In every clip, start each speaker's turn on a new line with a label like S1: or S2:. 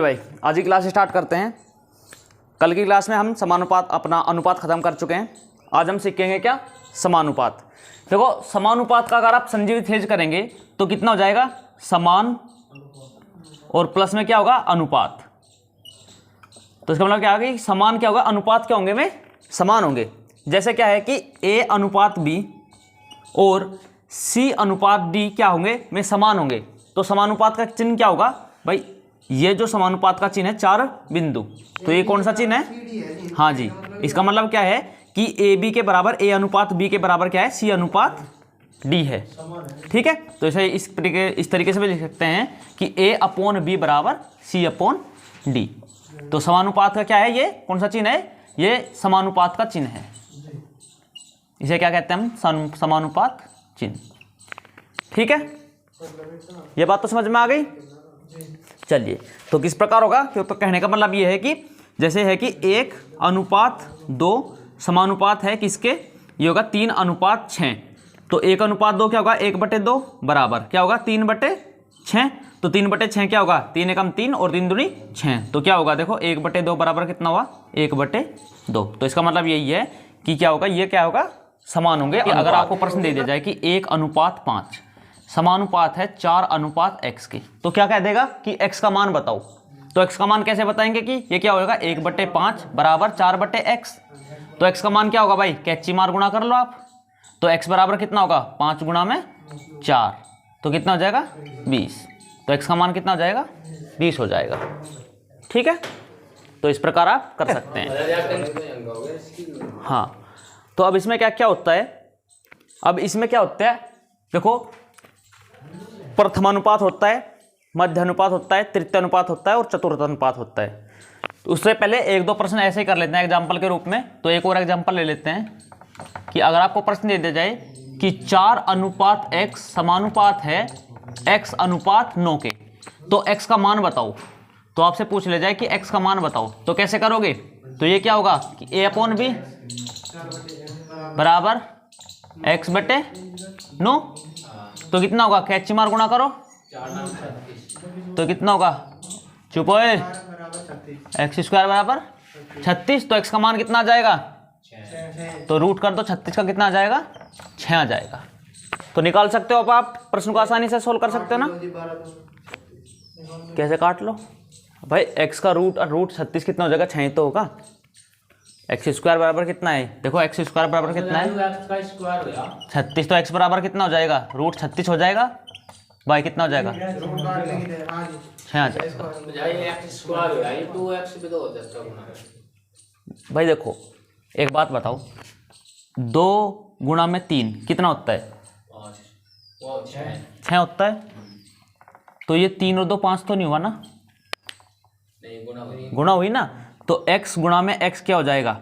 S1: भाई आज की क्लास स्टार्ट करते हैं। कल की क्लास में हम समानुपात अपना अनुपात खत्म कर चुके हैं। आज हम सीखेंगे क्या, समानुपात। देखो समानुपात का अगर आप संजीवित हेज करेंगे तो कितना हो जाएगा, समान और प्लस में क्या होगा, अनुपात। तो इसका मतलब क्या होगा, समान क्या होगा, अनुपात क्या होंगे में समान होंगे। जैसे क्या है कि A अनुपात B और C अनुपात D क्या होंगे में समान होंगे। तो समानुपात का चिन्ह क्या होगा भाई, ये जो समानुपात का चिन्ह है चार बिंदु, तो ये कौन सा चिन्ह है, हाँ जी। इसका मतलब क्या है कि AB के बराबर A अनुपात B के बराबर क्या है, C अनुपात D है। ठीक है, तो इसे इस तरीके से भी लिख सकते हैं कि A अपॉन B बराबर C अपॉन D। तो समानुपात का क्या है, ये कौन सा चिन्ह है, ये समानुपात का चिन्ह है। इसे क्या कहते हैं हम, समानुपात चिन्ह। ठीक है, ये बात तो समझ में आ गई। चलिए, तो किस प्रकार होगा, तो कहने का मतलब ये है कि जैसे है कि 1 अनुपात 2 समानुपात है किसके, ये होगा 3 अनुपात 6। तो 1 अनुपात 2 क्या होगा, 1/2 बराबर क्या होगा 3/6। तो 3/6 क्या होगा, 3 एकम 3 और 3 दूनी 6। तो क्या होगा, देखो 1/2 बराबर कितना हुआ, 1/2। तो इसका मतलब यही है कि क्या होगा, ये क्या होगा, समान होंगे। अगर आपको प्रश्न दे दिया जाए कि 1 अनुपात 5 समानुपात है 4 अनुपात x के, तो क्या कह देगा कि x का मान बताओ। तो x का मान कैसे बताएंगे कि ये क्या होगा, 1/5 बराबर 4/x। तो x का मान क्या होगा भाई, कैची मार गुणा कर लो आप। तो x बराबर कितना होगा, 5 गुणा में 4, तो कितना हो जाएगा 20। तो x का मान कितना हो जाएगा, 20 हो जाएगा। ठीक है, तो इस प्रकार आप कर सकते हैं। हाँ, तो अब इसमें क्या क्या होता है, अब इसमें क्या होता है, देखो प्रथमानुपात होता है, मध्य अनुपात होता है, तृतीय अनुपात होता है और चतुर्थ अनुपात होता है। तो उससे पहले एक दो प्रश्न ऐसे ही कर लेते हैं एग्जाम्पल के रूप में। तो एक और एग्जाम्पल ले लेते हैं कि अगर आपको प्रश्न दे दिया जाए कि 4 अनुपात x समानुपात है x अनुपात 9 के, तो x का मान बताओ। तो आपसे पूछ ले जाए कि x का मान बताओ, तो कैसे करोगे, तो ये क्या होगा कि a अपॉन b बराबर x/9। तो कितना होगा, कैची मार गुणा करो, तो कितना होगा, चुप होए, x² बराबर 36। तो x का मान कितना आ जाएगा, तो रूट कर दो 36 का, कितना आ जाएगा, 6 आ जाएगा। तो निकाल सकते हो आप प्रश्न को आसानी से सोल्व कर सकते हो ना। कैसे काट लो भाई, x का रूट 36 कितना हो जाएगा, 6 ही तो होगा। x² बराबर कितना है, देखो x² बराबर कितना है 36। तो x बराबर कितना हो जाएगा, रूट 36 हो जाएगा, भाई कितना हो जाएगा, 6 आ जाएगा। भाई देखो एक बात बताओ, 2 गुणा में 3 कितना होता है, 6 होता है। तो ये 3 और 2 5 तो नहीं हुआ ना, गुणा हुई ना। तो x गुणा में x क्या हो जाएगा,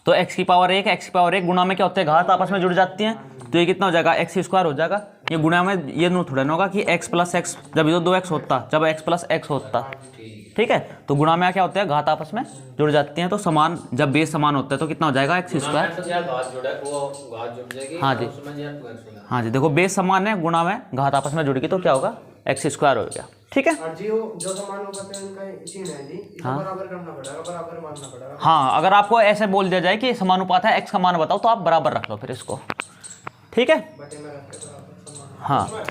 S1: तो x की पावर 1, x की पावर 1 गुणा में क्या होते हैं, घात आपस में जुड़ जाती हैं। तो ये कितना हो जाएगा, x² हो जाएगा। ये गुणा में ये नो थोड़ा ना होगा कि x + x, जब ये 2x होता, जब x + x होता, ठीक है। तो गुणा में क्या होता है, घात आपस में जुड़ जाती हैं। तो समान, जब बेस समान होता है तो कितना हो जाएगा, x²। हाँ जी, हाँ जी, देखो बेस समान है, गुणा में घात आपस में जुड़ गई तो क्या होगा, x² हो गया। ठीक है,
S2: जो समान होगा तो इनका चिन्ह है जी, इसको बराबर करना पड़ेगा, बराबर मानना पड़ेगा।
S1: हाँ, अगर आपको ऐसे बोल दिया जाए कि समानुपात है, x का मान बताओ, तो आप बराबर रख लो फिर इसको। ठीक है, हाँ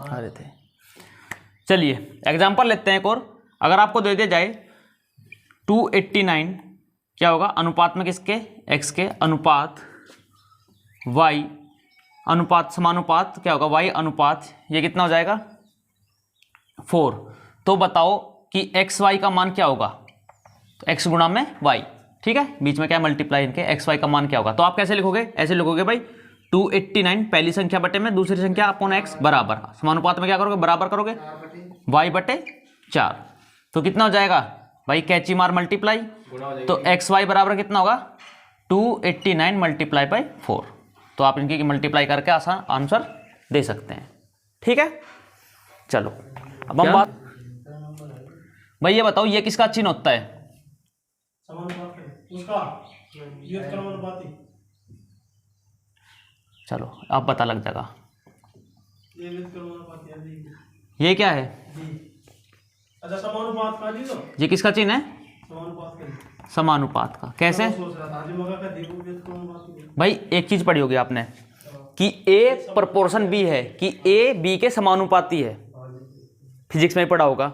S1: अरे थे। चलिए एग्जाम्पल लेते हैं एक और। अगर आपको दे दिया जाए 289 क्या होगा, अनुपात में किसके, x के, अनुपात y अनुपात समानुपात क्या होगा, y अनुपात, ये कितना हो जाएगा 4। तो बताओ कि एक्स वाई का मान क्या होगा, तो x गुणा में y, ठीक है, बीच में क्या मल्टीप्लाई इनके, एक्स वाई का मान क्या होगा। तो आप कैसे लिखोगे, ऐसे लिखोगे भाई 289 पहली संख्या बटे में दूसरी संख्या अपॉन x बराबर, समानुपात में क्या करोगे, बराबर करोगे y/4। तो कितना हो जाएगा भाई, कैची मार मल्टीप्लाई, तो एक्स वाई बराबर कितना होगा 289 × 4। तो आप इनकी मल्टीप्लाई करके आसान आंसर दे सकते हैं। ठीक है, चलो अब हम बात, भाई ये बताओ ये किसका चिन्ह होता है,
S2: उसका
S1: चलो आप पता लग जाएगा। ये क्या है,
S3: अच्छा समानुपात का जी तो
S1: ये किसका चिन्ह है?
S3: समानुपात का
S1: समानुपात का। कैसे?
S3: सोच रहा था जी मगर का देखो भी समानुपात
S1: भाई एक चीज पढ़ी होगी आपने कि ए प्रोपोर्शन बी है, कि ए बी के समानुपाती है। फिजिक्स में ही पढ़ा होगा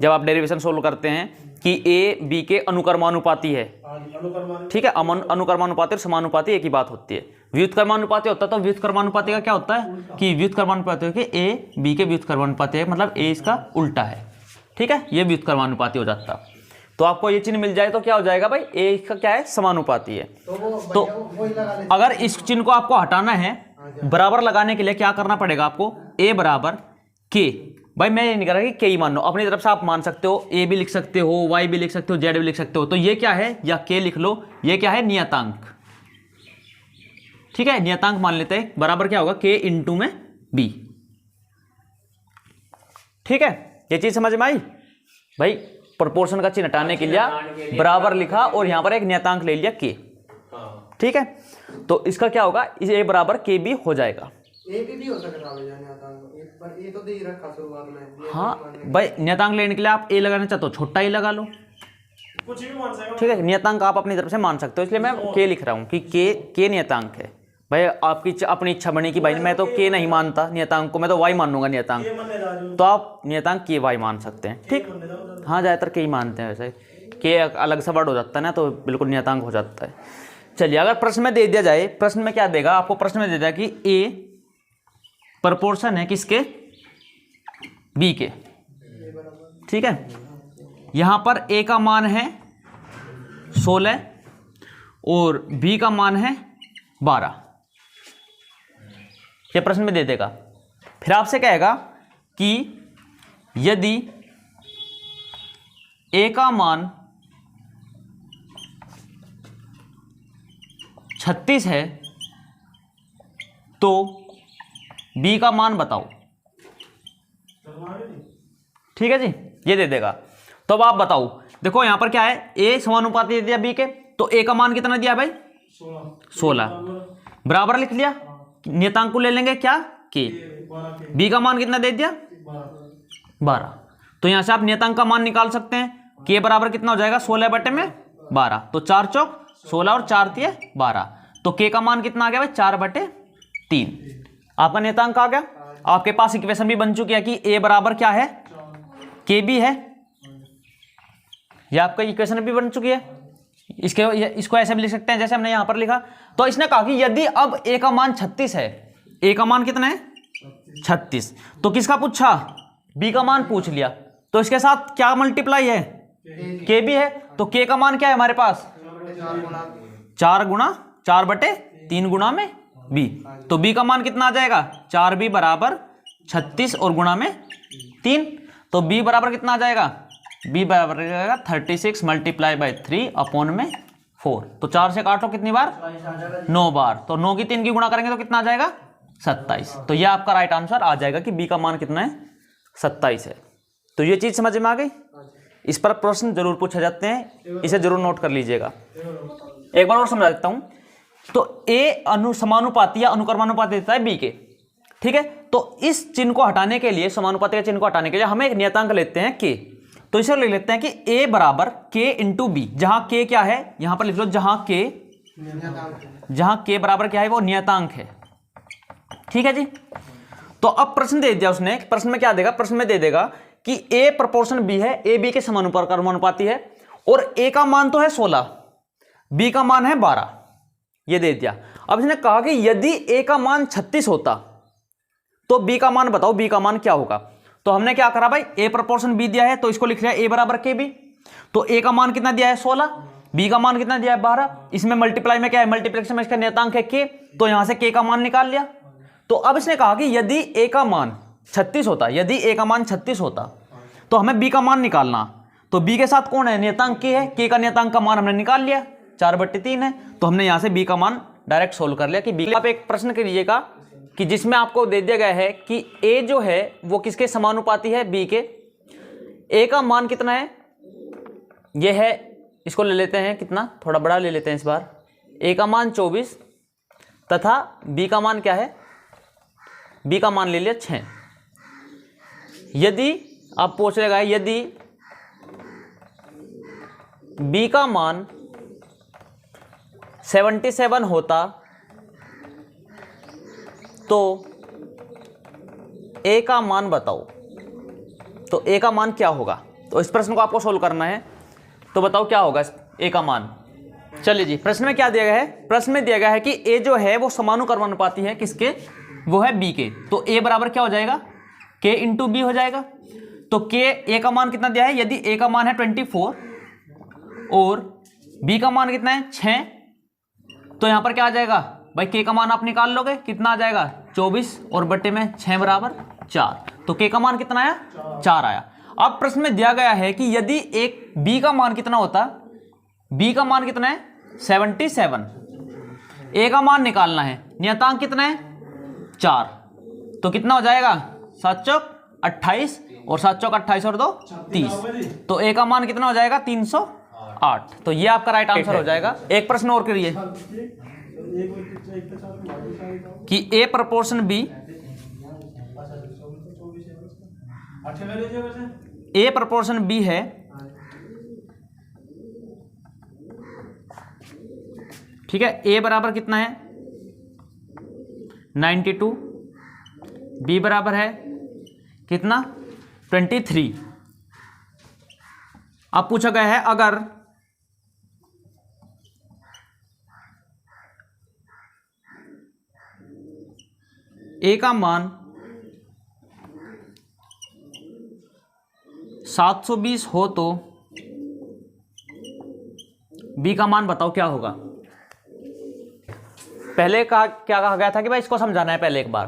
S1: जब आप डेरिवेशन सोल्व करते हैं कि ए बी के अनुक्रमानुपाती है।
S3: अनुक्रमानुपाती।
S1: ठीक है, अनुक्रमानुपाती और समानुपाती एक ही बात होती है। व्युत्क्रमानुपाती होता है तो व्युत्क्रमानुपाती का क्या होता है कि व्युत्क्रमानुपाती कि ए बी के व्युत्क्रमानुपाती है, मतलब ए इसका उल्टा है। ठीक है, ये व्युत्क्रमानुपाती हो जाता। तो आपको ये चिन्ह मिल जाए तो क्या हो जाएगा भाई, ए इसका क्या है, समानुपाती है। तो अगर इस चिन्ह को आपको हटाना है बराबर लगाने के लिए क्या करना पड़ेगा आपको, ए बराबर के। भाई मैं ये नहीं कह रहा कि के ही मान लो, अपनी तरफ से आप मान सकते हो, ए भी लिख सकते हो, वाई भी लिख सकते हो, जेड भी लिख सकते हो। तो ये क्या है, या के लिख लो, ये क्या है, नियतांक। ठीक है, नियतांक मान लेते हैं, बराबर क्या होगा, के इंटू में बी। ठीक है, ये चीज समझ में आई भाई। प्रोपोर्शन का चिन्ह हटाने के लिए बराबर लिखा और यहां पर एक नियतांक ले लिया के। ठीक है, तो इसका क्या होगा, इस ए बराबर के बी हो जाएगा।
S2: ए भी हो सकता है पर ये तो दे ही रखा शुरुआत में।
S1: हाँ भाई, नियतांक लेने के लिए आप ए लगाना चाहते हो, छोटा ही लगा लो।
S3: कुछ भी मान सकते हो।
S1: ठीक है, नियतांक आप अपनी तरफ से मान सकते हो, इसलिए मैं के लिख रहा हूँ कि के नियतांक है। भाई आपकी अपनी इच्छा बनी कि भाई मैं तो के नहीं मानता नियतांक को, मैं तो वाई मानूंगा नियतांक, तो आप नियतांक के वाई मान सकते हैं। ठीक, हाँ ज़्यादातर के ही मानते हैं वैसे, के अलग सा वर्ड हो जाता है ना तो बिल्कुल नियतांक हो जाता है। चलिए, अगर प्रश्न में दे दिया जाए, प्रश्न में क्या देगा आपको, प्रश्न में दे दिया कि ए प्रोपोर्शन है किसके, बी के। ठीक है, यहां पर ए का मान है 16 और बी का मान है 12। ये प्रश्न में दे देगा। फिर आपसे कहेगा कि यदि ए का मान 36 है तो बी का मान बताओ। ठीक है जी, ये दे देगा। तो अब आप बताओ, देखो यहां पर क्या है, ए समानुपाती दे दिया बी के, तो ए का मान कितना दिया भाई, 16 बराबर लिख लिया। नियतांक को ले लेंगे क्या, के। बी का मान कितना दे दिया, 12। तो यहां से आप नियतांक का मान निकाल सकते हैं। के बराबर कितना हो जाएगा, 16 बटे में 12, तो 4 चौक 16 और 4 दिए 12। तो के का मान कितना आ गया भाई, 4 बटे 3। आपका नियतांक आ गया। आपके पास इक्वेशन भी बन चुकी है कि ए बराबर क्या है, के बी है। यह आपका इक्वेशन भी बन चुकी है। इसको ऐसे भी लिख सकते हैं जैसे हमने यहां पर लिखा। तो इसने कहा कि यदि अब ए का मान 36 है, ए का मान कितना है 36, तो किसका पूछा, बी का मान पूछ लिया। तो इसके साथ क्या मल्टीप्लाई है, के बी है। तो के का मान क्या है हमारे पास, 4 बटे 3 गुणा में बी। तो बी का मान कितना आ जाएगा, 4b बराबर 36 और गुणा में 3। तो बी बराबर कितना आ जाएगा, बी बराबर आ जाएगा 36 मल्टीप्लाई बाई 3 अपॉन में 4। तो 4 से काटो कितनी बार, 9 बार। तो 9 की 3 की गुणा करेंगे तो कितना आ जाएगा, 27। तो यह आपका राइट आंसर आ जाएगा कि बी का मान कितना है, 27 है। तो ये चीज समझ में आ गई। इस पर प्रश्न जरूर पूछे जाते हैं, इसे जरूर नोट कर लीजिएगा। एक बार और समझा देता हूं। तो ए समानुपाती या अनुक्रमानुपाती देता है बी के। ठीक है, तो इस चिन्ह को हटाने के लिए, समानुपाती के चिन्ह को हटाने के लिए हम एक नियतांक लेते हैं के। तो इसे ले लेते हैं कि ए बराबर के इंटू बी, जहां के क्या है, यहां पर लिख लो, जहां के बराबर क्या है, वो नियतांक है। ठीक है जी। तो अब प्रश्न दे दिया उसने, प्रश्न में क्या देगा, प्रश्न में दे देगा कि ए प्रोपोर्शन बी है, ए बी के समानुपाती है, और ए का मान तो है 16, बी का मान है 12, ये दे दिया। अब इसने कहा कि यदि ए का मान 36 होता तो बी का मान बताओ, बी का मान क्या होगा। तो हमने क्या करा भाई, ए प्रोपोर्शन बी दिया है तो इसको लिख लिया ए बराबर के बी। तो ए का मान कितना दिया है 16, बी का मान कितना दिया है 12। इसमें मल्टीप्लाई में क्या है, मल्टीप्लिकेशन में इसका नियतांक है के, तो यहां से के का मान निकाल लिया। तो अब इसने कहा कि यदि ए का मान 36 होता, यदि ए का मान 36 होता तो हमें बी का मान निकालना। तो बी के साथ कौन है, नियतांक के है, के का नियतांक का मान हमने निकाल लिया, 4 बटे 3 है। तो हमने यहां से बी का मान डायरेक्ट सोल्व कर लिया कि बी। आप एक प्रश्न करिएगा कि जिसमें आपको दे दिया गया है कि ए जो है वो किसके समानुपाती है, बी के। ए का मान कितना है, ये है, इसको ले लेते हैं कितना, थोड़ा बड़ा ले लेते हैं इस बार। ए का मान 24 तथा बी का मान क्या है, बी का मान ले लिया 6। यदि आप पूछ लेगा, यदि b का मान 77 होता तो a का मान बताओ। तो a का मान क्या होगा? तो इस प्रश्न को आपको सोल्व करना है। तो बताओ क्या होगा a का मान। चलिए जी, प्रश्न में क्या दिया गया है? प्रश्न में दिया गया है कि a जो है वो समानुक्रमानुपाती है किसके? वो है b के। तो a बराबर क्या हो जाएगा? k इंटू बी हो जाएगा। तो k a का मान कितना दिया है? यदि a का मान है 24 और b का मान कितना है 6, तो यहां पर क्या आ जाएगा भाई? k का मान आप निकाल लोगे, कितना आ जाएगा? 24 और बट्टे में 6 बराबर 4। तो k का मान कितना आया? 4 आया। अब प्रश्न में दिया गया है कि यदि एक b का मान कितना होता? b का मान कितना है? 77। a का मान निकालना है, नियतांक कितना है? 4। तो कितना हो जाएगा? 7 चौक 28 और 7 चौक 28 और 2 30। तो a का मान कितना हो जाएगा? 308। तो ये आपका राइट आंसर हो जाएगा। एक प्रश्न और करिए कि a proportion b, a proportion b है ठीक है। a बराबर कितना है? 92, b बराबर है कितना? 23। अब पूछा गया है अगर a का मान 720 हो तो b का मान बताओ क्या होगा। पहले क्या कहा गया था कि भाई इसको समझाना है पहले एक बार।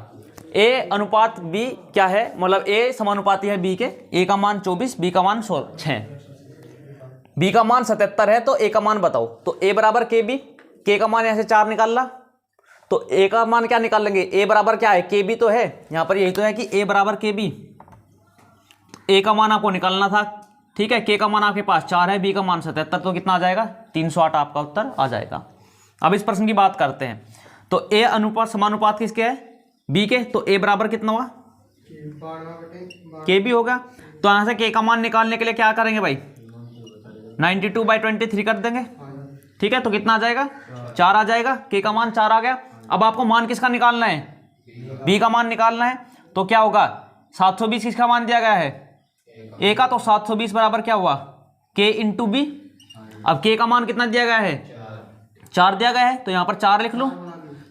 S1: a अनुपात b क्या है? मतलब a समानुपाती है b के। a का मान 24, b का मान 6, b का मान 77 है। तो a का मान बताओ। तो a बराबर के बी, k का मान यहां से 4 निकाल ला। तो a का मान क्या निकाल लेंगे? a बराबर क्या है? के बी तो है, यहां पर यही तो है कि a बराबर के बी। a का मान आपको निकालना था ठीक है। k का मान आपके पास 4 है, b का मान 77, तो कितना आ जाएगा? 308 आपका उत्तर आ जाएगा। अब इस प्रश्न की बात करते हैं। तो a अनुपात समानुपात किसके है? b के। तो a बराबर कितना हुआ? k b होगा। तो यहां से k का मान निकालने के लिए क्या करेंगे भाई? 92/23 कर देंगे ठीक है। तो कितना आ जाएगा? 4 आ जाएगा। k का मान 4 आ गया। अब आपको मान किसका निकालना है? b का मान निकालना है। तो क्या होगा? 720 किसका मान दिया गया है? a का। तो 720 बराबर क्या हुआ? k into b. अब k का मान कितना दिया गया है? 4 दिया गया है। तो यहां पर 4 लिख लो।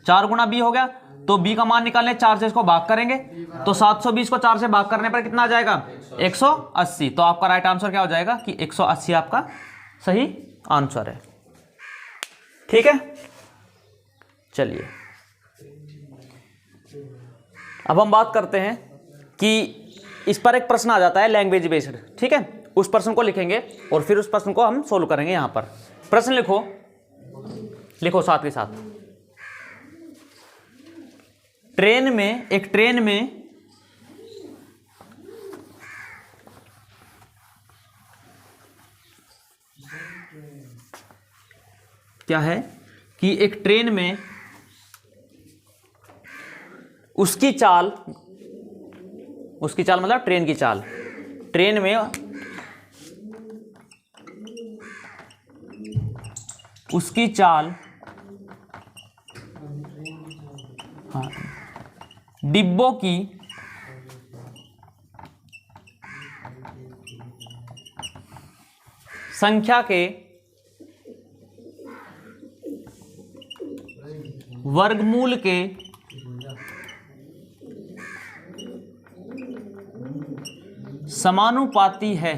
S1: 4 गुना b हो गया। तो b का मान निकालने 4 से इसको भाग करेंगे। तो 720 को 4 से भाग करने पर कितना आ जाएगा? 180। तो आपका राइट आंसर क्या हो जाएगा कि 180 आपका सही आंसर है ठीक है। चलिए अब हम बात करते हैं कि इस पर एक प्रश्न आ जाता है लैंग्वेज बेस्ड ठीक है। उस प्रश्न को लिखेंगे और फिर उस प्रश्न को हम सोल्व करेंगे। यहां पर प्रश्न लिखो साथ के साथ। एक ट्रेन में क्या है कि एक ट्रेन में उसकी चाल मतलब ट्रेन की चाल, ट्रेन में उसकी चाल हाँ, डिब्बों की संख्या के वर्गमूल के समानुपाती है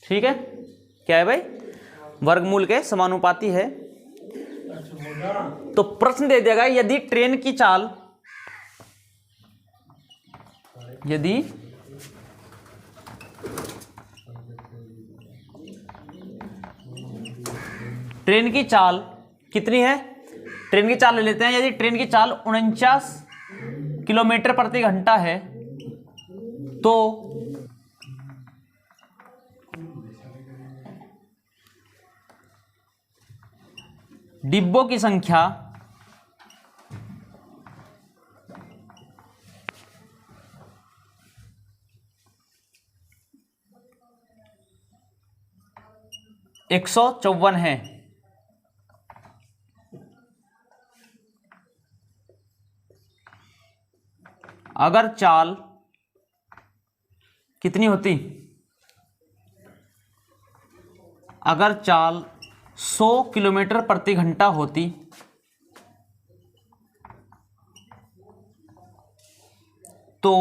S1: ठीक है। क्या है भाई? वर्गमूल के समानुपाती है। तो प्रश्न दे दिया गया यदि ट्रेन की चाल कितनी है? ट्रेन की चाल ले लेते हैं। यदि ट्रेन की चाल 49 किलोमीटर प्रति घंटा है तो डिब्बों की संख्या 154 है। अगर चाल कितनी होती, अगर चाल 100 किलोमीटर प्रति घंटा होती तो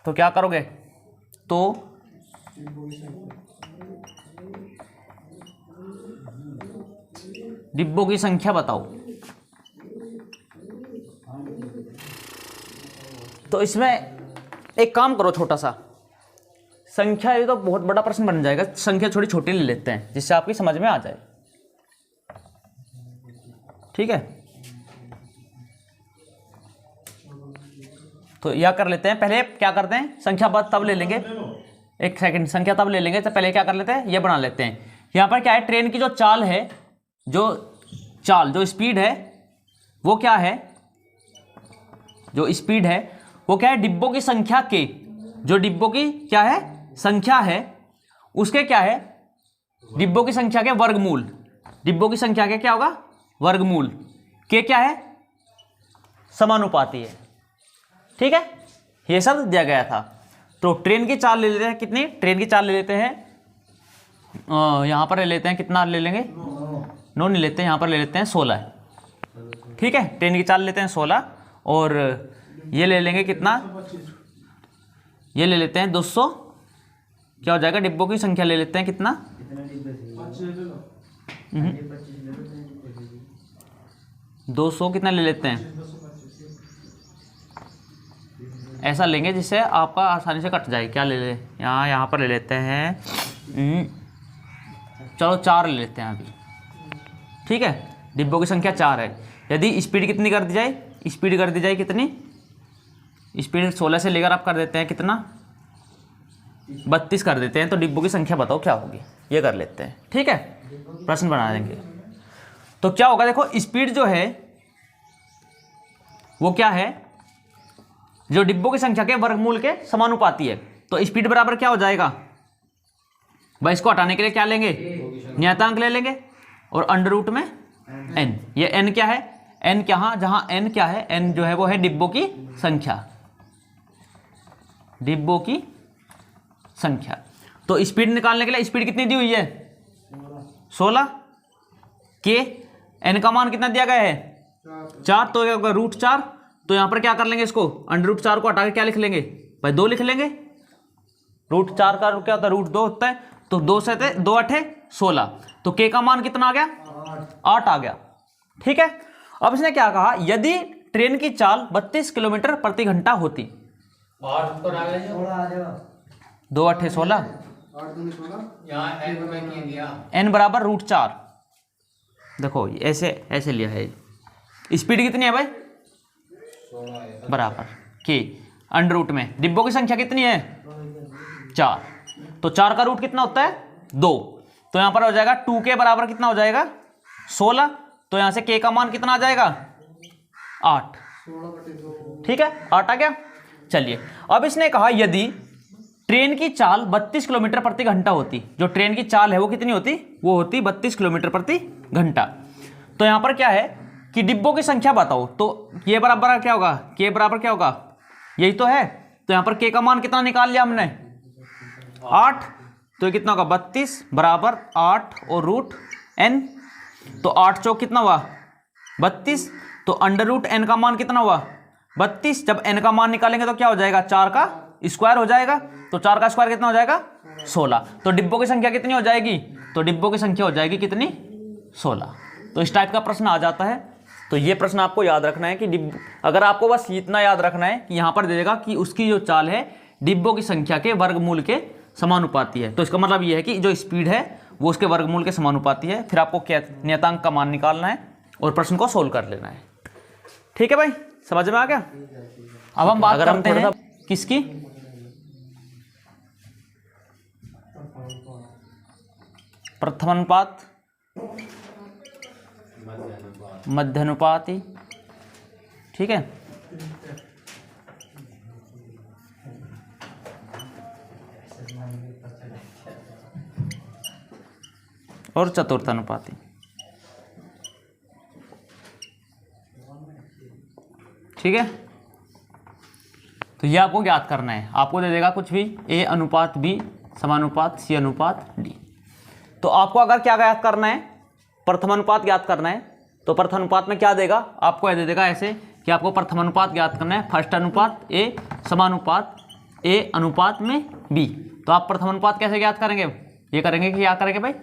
S1: क्या करोगे, तो डिब्बों की संख्या बताओ। तो इसमें एक काम करो, छोटा सा संख्या, ये तो बहुत बड़ा प्रश्न बन जाएगा, संख्या थोड़ी छोटी ले लेते हैं जिससे आपकी समझ में आ जाए। ठीक है, तो यह कर लेते हैं। पहले क्या करते हैं, संख्या बाद तब ले लेंगे, एक सेकंड, संख्या तब ले लेंगे। तो पहले क्या कर लेते हैं, ये बना लेते हैं। यहाँ पर क्या है, ट्रेन की जो चाल है, जो स्पीड है वो क्या है, जो स्पीड है वो क्या है, डिब्बों की संख्या के, जो डिब्बों की क्या है संख्या है, उसके क्या है, डिब्बों की संख्या के वर्गमूल, डिब्बों की संख्या के क्या होगा, वर्गमूल के क्या है, समानुपाती है। ठीक है, ये सब दिया गया था। तो ट्रेन की चाल ले लेते हैं, कितनी, ट्रेन की चाल ले लेते हैं, यहाँ पर ले लेते हैं, कितना ले लेंगे, 9 नहीं लेते हैं, यहाँ पर ले लेते हैं 16। ठीक है, ट्रेन की चाल लेते हैं 16, और ये ले लेंगे कितना, ये ले लेते हैं 200, क्या हो जाएगा, डिब्बों की संख्या ले लेते हैं कितना, 200 कितना ले लेते हैं, ऐसा लेंगे जिससे आपका आसानी से कट जाए। क्या ले ले, यहाँ पर ले लेते हैं, चलो 4 ले लेते हैं अभी। ठीक है, डिब्बों की संख्या 4 है। यदि स्पीड कितनी कर दी जाए, स्पीड कर दी जाए कितनी, स्पीड 16 से लेकर आप कर देते हैं कितना, 32 कर देते हैं। तो डिब्बों की संख्या बताओ क्या होगी, ये कर लेते हैं। ठीक है, प्रश्न बना देंगे। तो क्या होगा, देखो स्पीड जो है वो क्या है, जो डिब्बों की संख्या के वर्गमूल के समानुपाती है। तो स्पीड बराबर क्या हो जाएगा भाई, इसको हटाने के लिए क्या लेंगे, नियतांक ले लेंगे, और अंडर रूट में n, ये n क्या है, n क्या, जहां n क्या है, n जो है वो है डिब्बों की संख्या, डिब्बों की संख्या। तो स्पीड निकालने के लिए स्पीड कितनी दी हुई है, 16 के, n का मान कितना दिया गया है, 4, तो ये होगा √4। तो यहां पर क्या कर लेंगे, इसको अंडर रूट 4 को हटा के क्या लिख लेंगे भाई, 2 लिख लेंगे। √4 का क्या होता है, √2 होता है। तो 2 से 2 8 16, तो k का मान कितना आ गया, 8 आ गया। ठीक है, अब इसने क्या कहा, यदि ट्रेन की चाल 32 किलोमीटर प्रति घंटा होती, 2 8 16, n बराबर √4, देखो ऐसे ऐसे लिया है। स्पीड कितनी है भाई, बराबर के, अंडर रूट में डिब्बों की संख्या कितनी है, 4, तो 4 का रूट कितना होता है, 2। तो यहां पर हो जाएगा 2k बराबर कितना हो जाएगा, 16। तो यहां से k का मान कितना आ जाएगा, 8। ठीक है, 8 आ गया। चलिए, अब इसने कहा यदि ट्रेन की चाल 32 किलोमीटर प्रति घंटा होती, जो ट्रेन की चाल है वो कितनी होती, वो होती 32 किलोमीटर प्रति घंटा। तो यहां पर क्या है कि डिब्बों की संख्या बताओ। तो ये बराबर क्या होगा, के बराबर क्या होगा, यही तो है। तो यहां पर के का मान कितना निकाल लिया हमने, 8। तो ये कितना होगा, 32 बराबर 8 और √n। तो 8 चौक कितना हुआ, 32। तो अंडर रूट n का मान कितना हुआ, 32। जब n का मान निकालेंगे तो क्या हो जाएगा, 4 का स्क्वायर हो जाएगा। तो 4 का स्क्वायर कितना हो जाएगा, 16। तो डिब्बों की संख्या कितनी हो जाएगी, तो डिब्बों की संख्या हो जाएगी कितनी, 16। तो इस टाइप का प्रश्न आ जाता है। तो ये प्रश्न आपको याद रखना है कि अगर आपको बस इतना याद रखना है कि यहाँ पर दे देगा कि उसकी जो चाल है डिब्बों की संख्या के वर्गमूल के समानुपाती है। तो इसका मतलब ये है कि जो स्पीड है वो उसके वर्गमूल के समानुपाती है। फिर आपको क्या नियतांक का मान निकालना है और प्रश्न को सोल्व कर लेना है। ठीक है भाई, समझ में आ गया। अब हम बात करते हैं किसकी, प्रथमानुपात, मध्यानुपाती। ठीक है, और चतुर्थानुपाती। ठीक है, तो ये आपको ज्ञात करना है। आपको दे देगा कुछ भी A अनुपात B समानुपात C अनुपात D। तो आपको अगर क्या ज्ञात करना है, प्रथमानुपात ज्ञात करना है, तो प्रथमानुपात में क्या देगा आपको, यह दे देगा ऐसे कि आपको प्रथमानुपात ज्ञात करना है, फर्स्ट अनुपात A समानुपात A अनुपात में B। तो आप प्रथमानुपात कैसे ज्ञात करेंगे, ये करेंगे कि क्या करेंगे भाई,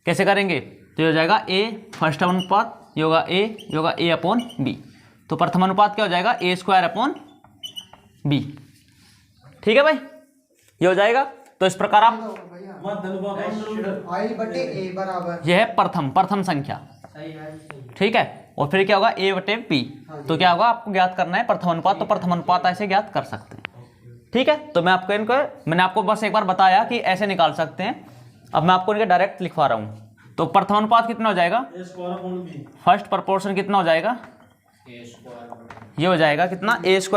S1: कैसे करेंगे, तो ये हो जाएगा A फर्स्ट अनुपात, ये होगा A अपॉन B। तो प्रथमानुपात क्या हो जाएगा, A² अपॉन B। ठीक है भाई, ये हो जाएगा। तो इस प्रकार आप,
S3: मध्य अनुपात
S2: आई बटे ए बराबर,
S1: यह है प्रथम संख्या। ठीक है, और फिर क्या होगा A बटे B। तो क्या होगा, आपको ज्ञात करना है प्रथम अनुपात, तो प्रथम अनुपात ऐसे ज्ञात कर सकते हैं। ठीक है, तो मैंने आपको बस एक बार बताया कि ऐसे निकाल सकते हैं। अब मैं आपको इनके डायरेक्ट लिखवा रहा हूँ। तो प्रथम अनुपात कितना हो जाएगा,
S3: A²
S1: फर्स्ट प्रपोर्शन कितना हो जाएगा, ये हो जाएगा कितना, A²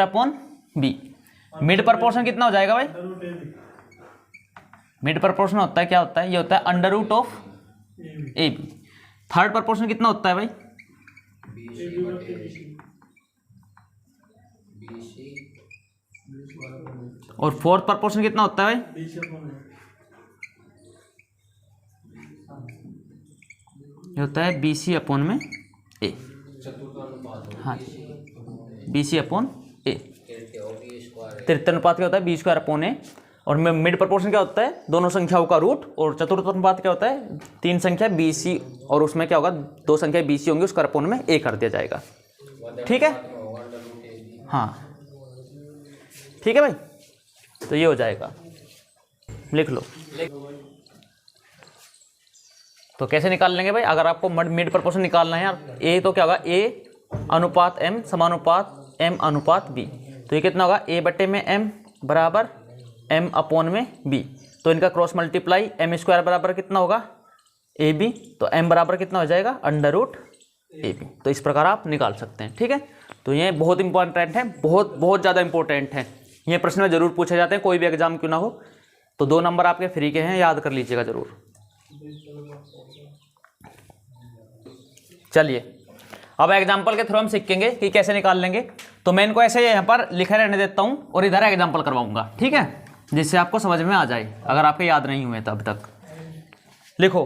S1: upon B। Mid proportion कितना हो जाएगा भाई, मिड प्रपोर्शन होता है, क्या होता है, ये होता है under root of AB। Third proportion कितना होता है भाई, और फोर्थ प्रपोर्शन कितना होता है भाई, ये होता है BC अपॉन में A। हाँ, BC अपॉन A। तृतीय अनुपात क्या होता है, B² अपॉन A। और मिड प्रपोर्शन क्या होता है, दोनों संख्याओं का रूट। और चतुर्थ अनुपात क्या होता है, तीन संख्या BC और उसमें क्या होगा, दो संख्या BC होंगी, उसका अपॉन में A कर दिया जाएगा। ठीक है, हाँ ठीक है भाई, तो ये हो जाएगा, लिख लो। तो कैसे निकाल लेंगे भाई, अगर आपको मिड प्रपोर्शन निकालना है यार, A तो क्या होगा, A अनुपात M समानुपात M अनुपात B। तो ये कितना होगा, A बटे में M बराबर M अपॉन में B। तो इनका क्रॉस मल्टीप्लाई M² बराबर कितना होगा, AB। तो M बराबर कितना हो जाएगा, अंडर रूट AB। तो इस प्रकार आप निकाल सकते हैं। ठीक है, तो ये बहुत इंपॉर्टेंट है, बहुत ज़्यादा इंपॉर्टेंट है। ये प्रश्न में जरूर पूछे जाते हैं, कोई भी एग्जाम क्यों ना हो। तो 2 नंबर आपके फ्री के हैं, याद कर लीजिएगा जरूर। चलिए, अब एग्जाम्पल के थ्रू हम सीखेंगे कि कैसे निकाल लेंगे। तो मैं इनको ऐसे यहाँ पर लिखे रहने देता हूँ और इधर एग्जाम्पल करवाऊंगा। ठीक है, जिससे आपको समझ में आ जाए, अगर आपके याद नहीं हुए तब तक। लिखो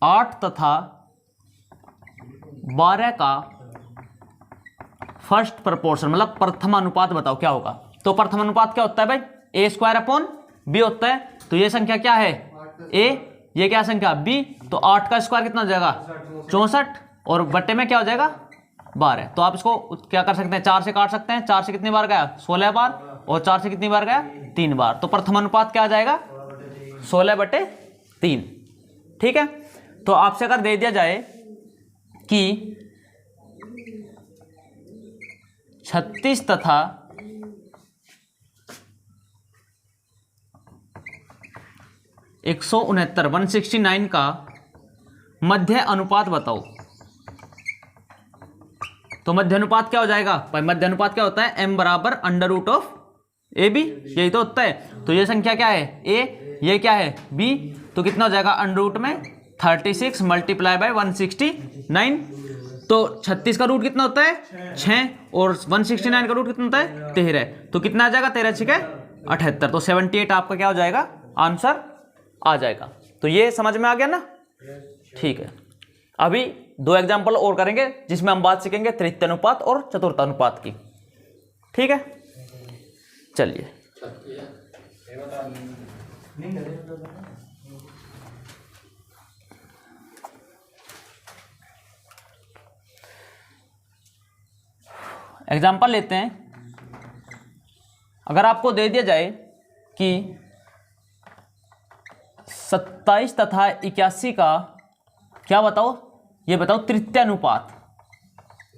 S1: 8 तथा 12 का फर्स्ट प्रपोर्शन, मतलब प्रथम अनुपात बताओ क्या होगा। तो प्रथम अनुपात क्या होता है भाई, A² अपॉन B होता है। तो ये संख्या क्या है, A, ये क्या संख्या B। तो 8 का स्क्वायर कितना हो जाएगा, 64, और बट्टे में क्या हो जाएगा, 12। तो आप इसको क्या कर सकते हैं, 4 से काट सकते हैं। 4 से कितनी बार गया, 16 बार, और 4 से कितनी बार गया, 3 बार। तो प्रथम अनुपात क्या आ जाएगा, 16/3। ठीक है, तो आपसे अगर दे दिया जाए कि 36 तथा 169 का मध्य अनुपात बताओ। तो मध्य अनुपात क्या हो जाएगा भाई, मध्य अनुपात क्या होता है, m बराबर अंडर रूट ऑफ AB, यही तो होता है। तो ये संख्या क्या है, A, ये क्या है, B। तो कितना हो जाएगा, अंडर रूट में 36 मल्टीप्लाई बाय 169। तो 36 का रूट कितना होता है, 6, और 169 का रूट कितना होता है, 13। तो कितना आ जाएगा, 13 6 78। तो 78 आपका क्या हो जाएगा, आंसर आ जाएगा। तो ये समझ में आ गया ना। ठीक है, अभी 2 एग्जाम्पल और करेंगे जिसमें हम बात सीखेंगे तृतीय अनुपात और चतुर्थ अनुपात की। ठीक है, चलिए। एग्जाम्पल लेते हैं। अगर आपको दे दिया जाए कि 27 तथा 81 का क्या बताओ, ये बताओ तृतीय अनुपात,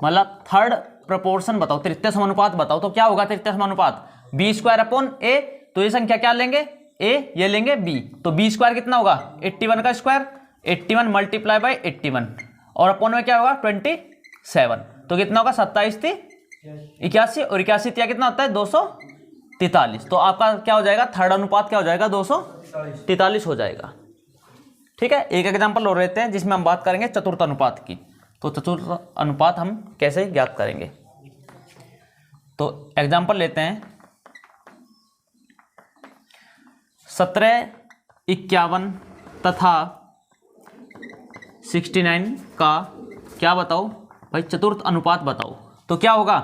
S1: मतलब थर्ड प्रपोर्शन बताओ, तृतीय समानुपात बताओ। तो क्या होगा तृतीय समानुपात, B² अपॉन A। तो ये संख्या क्या लेंगे, A, ये लेंगे B। तो B² कितना होगा, 81 का स्क्वायर, 81 मल्टीप्लाई बाय 81, और अपॉन में क्या होगा, 7। तो कितना होगा, 27 थी 81 और 81 तिया कितना होता है 243। तो आपका क्या हो जाएगा, थर्ड अनुपात क्या हो जाएगा 243 हो जाएगा। ठीक है, एक एग्जांपल और लेते हैं जिसमें हम बात करेंगे चतुर्थ अनुपात की। तो चतुर्थ अनुपात हम कैसे ज्ञात करेंगे, तो एग्जांपल लेते हैं 17, 51 तथा 69 का क्या बताओ भाई, चतुर्थ अनुपात बताओ। तो क्या होगा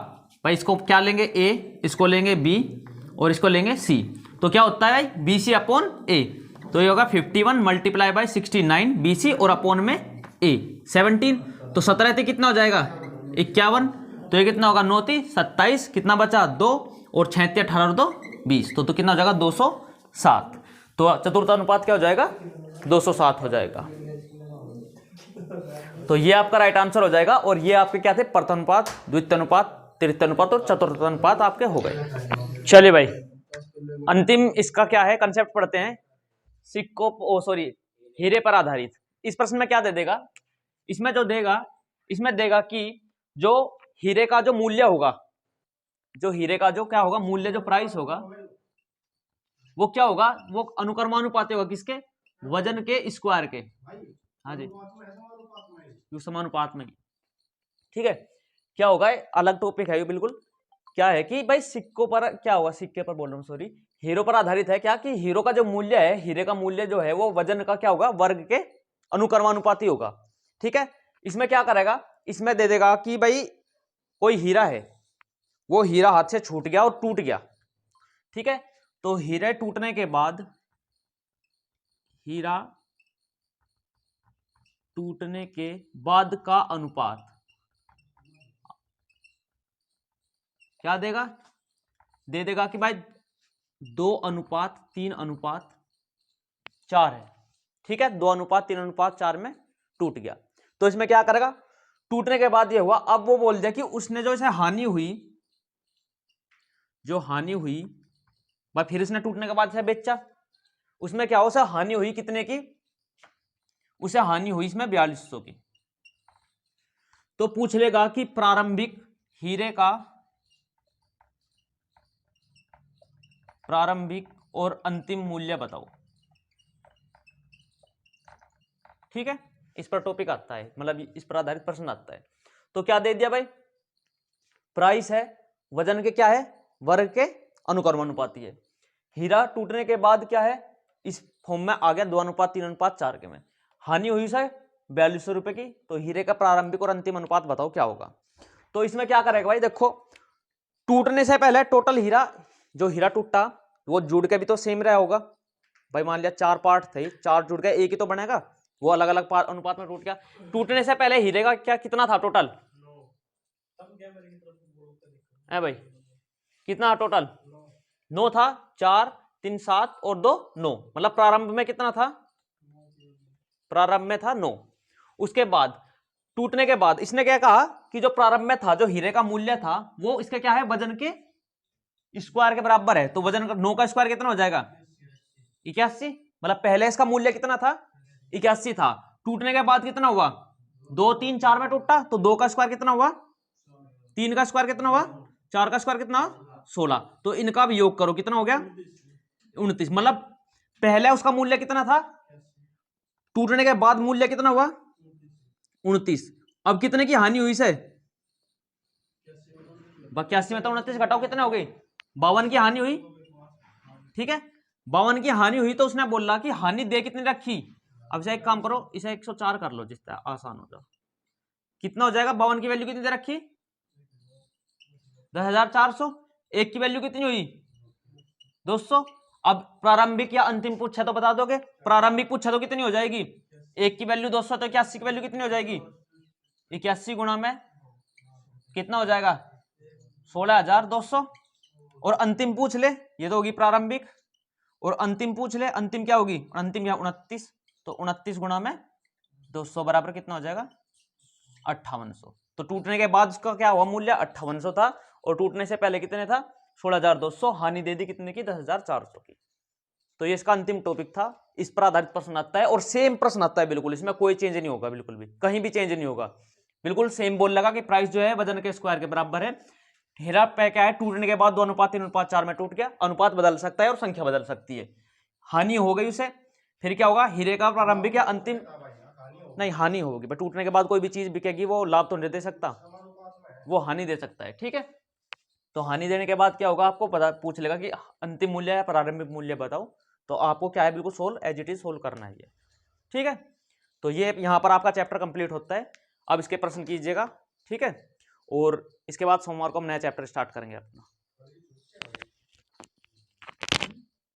S1: भाई, इसको क्या लेंगे ए, इसको लेंगे बी और इसको लेंगे सी। तो क्या होता है भाई, बी सी अपॉन ए। तो ये होगा 51 मल्टीप्लाई बाई 69 बी सी और अपॉन में ए 17। तो 17 थी कितना हो जाएगा 51। तो ये कितना होगा 9 थी 27, कितना बचा 2 और 6 थी 18 और 2 20। तो कितना हो जाएगा 207। तो चतुर्थ अनुपात क्या हो जाएगा 207 हो जाएगा। तो ये आपका राइट आंसर हो जाएगा। और ये आपके क्या थे, प्रथम अनुपात, द्वितीय अनुपात, तृतीय अनुपात और चतुर्थ अनुपात आपके हो गए। चलिए भाई, अंतिम इसका क्या है कंसेप्ट पढ़ते हैं। सिक्कों सॉरी हीरे पर आधारित। इस प्रश्न में क्या दे देगा, इसमें जो देगा, इसमें देगा कि जो हीरे का जो मूल्य होगा, जो हीरे का जो क्या होगा मूल्य, जो प्राइस होगा वो क्या होगा, वो अनुक्रमानुपाती होगा किसके, वजन के स्क्वायर के। हाँ जी, समानुपात में। ठीक है, क्या होगा, अलग टॉपिक है ये बिल्कुल। क्या है कि भाई सिक्कों पर क्या होगा, सिक्के पर बोल रहा हूँ सॉरी, हीरो पर आधारित है। क्या कि हीरो का जो मूल्य है, हीरे का मूल्य जो है वो वजन का क्या होगा, वर्ग के अनुक्रमानुपाती होगा। ठीक है, इसमें क्या करेगा, इसमें दे देगा कि भाई कोई हीरा है, वो हीरा हाथ से छूट गया और टूट गया। ठीक है, तो हीरे टूटने के बाद, हीरा टूटने के बाद का अनुपात क्या देगा, दे देगा कि भाई 2:3:4 है। ठीक है, 2:3:4 में टूट गया। तो इसमें क्या करेगा, टूटने के बाद ये हुआ, अब वो बोल दिया कि उसने जो इसे हानि हुई, जो हानि हुई भाई, फिर इसने टूटने के बाद इसे बेचा, उसमें क्या हो, उसे हानि हुई कितने की, उसे हानि हुई इसमें 4200 की। तो पूछ लेगा कि प्रारंभिक हीरे का प्रारंभिक और अंतिम मूल्य बताओ। ठीक है, इस पर टॉपिक आता है, मतलब इस पर आधारित प्रश्न आता है। तो क्या दे दिया भाई, प्राइस है, वजन के क्या है, वर्ग के अनुक्रमानुपाती है। हीरा टूटने के बाद क्या है, इस फॉर्म में आ गया 2:3:4 के में। हानि हुई सर 4200 रुपए की। तो हीरे का प्रारंभिक और अंतिम अनुपात बताओ क्या होगा। तो इसमें क्या करेगा भाई, देखो टूटने से पहले टोटल हीरा, जो हीरा टूटा वो जुड़ के भी तो सेम रहा होगा भाई। मान लिया 4 पार्ट थे, 4 जुड़ गए, एक ही तो बनेगा, वो अलग अलग अनुपात में टूट गया। टूटने से पहले हीरे का क्या कितना था टोटल, है भाई कितना टोटल 9 था, 4 3 7 और 2 9, मतलब प्रारंभ में कितना था, प्रारंभ में था 9। उसके बाद टूटने के बाद इसने क्या कहा कि जो प्रारंभ में था, जो हीरे का मूल्य था, वो इसके क्या है, वजन के स्क्वायर के बराबर है। तो वजन का 9 का स्क्वायर कितना हो जाएगा 81, मतलब पहले इसका मूल्य कितना था 81 था। टूटने के बाद कितना हुआ 2 3 4 में टूटा, तो 2 का स्क्वायर कितना हुआ, 3 का स्क्वायर कितना हुआ, 4 का स्क्वायर कितना 16। तो इनका भी योग करो, कितना हो गया 29। मतलब पहले उसका मूल्य कितना था, टूटने के बाद मूल्य कितना हुआ 29। अब कितने की हानि हुई से 81 में तो 29 घटाओ कितने हो गई 52 की हानि हुई। ठीक है, 52 की हानि हुई। तो उसने बोला कि हानि दे कितनी रखी। अब इसे एक काम करो, इसे 104 कर लो जिससे आसान हो जाए। कितना हो जाएगा, 52 की वैल्यू कितनी दे रखी 10,400। एक की वैल्यू कितनी हुई 200। अब प्रारंभिक या अंतिम पूछा तो बता दोगे, प्रारंभिक पूछा तो कितनी हो जाएगी, एक की वैल्यू 200, तो 81 की वैल्यू कितनी हो जाएगी 81 गुणा में कितना हो जाएगा 16,200। और अंतिम पूछ ले, ये तो होगी प्रारंभिक, और अंतिम पूछ ले, अंतिम क्या होगी, अंतिम या 29। तो 29 गुणा में 200 बराबर कितना हो जाएगा 5800। तो टूटने के बाद उसका क्या हुआ मूल्य 5800 था, और टूटने से पहले कितने था 16,200। हानि दे दी कितने की 10,400 की। तो ये इसका अंतिम टॉपिक था। इस पर आधारित प्रश्न आता है और सेम प्रश्न आता है बिल्कुल, इसमें कोई चेंज नहीं होगा, बिल्कुल भी कहीं भी चेंज नहीं होगा। बिल्कुल सेम बोल लगा कि प्राइस जो है वजन के स्क्वायर के बराबर है। हीरा पे क्या है, टूटने के बाद 2:3:4 में टूट गया, अनुपात बदल सकता है और संख्या बदल सकती है। हानि हो गई उसे, फिर क्या होगा, हीरे का प्रारंभिक या अंतिम, नहीं हानि होगी, बट टूटने के बाद कोई भी चीज बिकेगी वो लाभ तो नहीं दे सकता, वो हानि दे सकता है। ठीक है, तो हानि देने के बाद क्या होगा, आपको पता पूछ लेगा कि अंतिम मूल्य या प्रारंभिक मूल्य बताओ, तो आपको क्या है बिल्कुल solve as it is solve करना है ये। ठीक है, तो ये यहाँ पर आपका चैप्टर कंप्लीट होता है। अब इसके प्रश्न कीजिएगा। ठीक है, और इसके बाद सोमवार को हम नया चैप्टर स्टार्ट करेंगे अपना।